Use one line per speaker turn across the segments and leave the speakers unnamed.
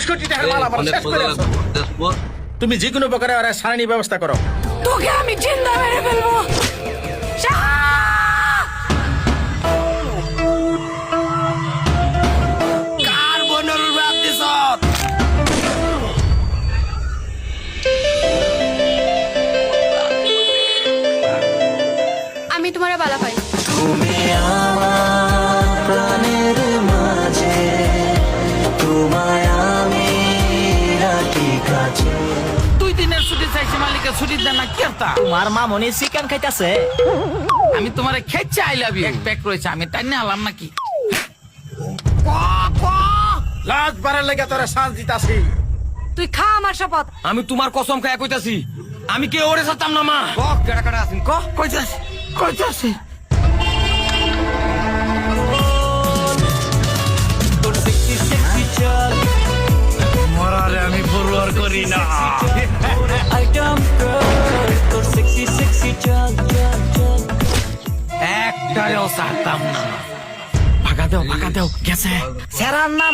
কোটি টাকার মাল আমার শেষ করে দাও। তুমি যে কোনো প্রকারে আর সারানি ব্যবস্থা করো।
তোকে আমি জিন্দা মেরে ফেলবো।
কার বোনের রাত দিছ?
আমি তোমার বালা পাই।
তুমি আমার প্রাণের মাঝে, তোমায় আমি রাখি কাছে।
2 দিনের ছুটি চাইছি, মালিকের ছুটি দেন না কেতা?
তোমার মা মনে চিকেন খাইতাছে।
আমি তোমারে খেয়েছি, আই লাভ ইউ। প্যাক রয়েছে, আমি টাইনে আলাম নাকি?
লাজ বাড়ার লেগে তোরা শ্বাস দিতাছি।
তুই খা আমার শপথ।
আমি তোমার কসম খায় কইতাছি, আমি কে ওরে সাতাম না মা। কেডা কেডা আছেন ক? কইতাছি কইতাছি। মরারে আমি পরোয়ার করি না। একটাও সারতাম না। ভাগা দেও গেছে।
স্যারার নাম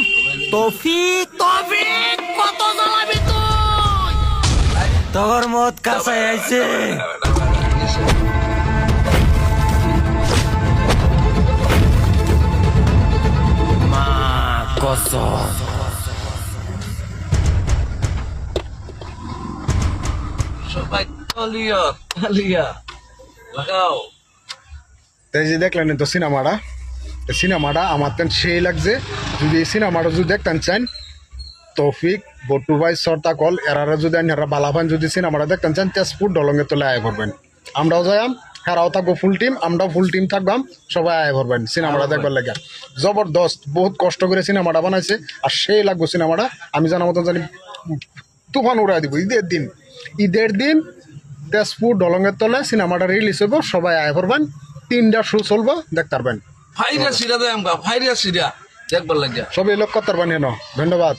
তৌফিক।
তৌফিক, কত জ্বালাবি তুই?
তোর মত কাছে আইছে।
মা কসম।
সবাই কালিয়া লাগাও।
তাই যে দেখলেন তো সিনেমাটা আমার তেন সেই লাগছে। যদি এই সিনেমাটা যদি দেখতেন চান, তৌফিক, বট্টু ভাই, সর্তা কল এরারা যদি এরা বালাভান যদি সিনেমাটা দেখতেন চান, তেজপুর ডলঙ্গে তোলে আয় করবেন। আমরাও যাইম, হেরাও থাকবো ফুল টিম, আমরাও ফুল টিম থাকবাম, সবাই আয় করবেন সিনেমাটা দেখবার লাগে। জবরদস্ত, বহুত কষ্ট করে সিনেমাটা বানাইছে, আর সেই লাগবো সিনেমাটা। আমি জানা মতন জানি তুফান উড়াই দিব। ঈদের দিন তেজপুর ডলঙ্গের তলে সিনেমাটা রিলিজ হইব, সবাই আয় করবেন। 3টা শো চলবো, দেখতে পারবেন।
ফাইরা সিরা দেয় আমগা, ফাইরা সিরা দেখবার লাগিয়া।
সবাই লোক করতে পারবেন। ধন্যবাদ।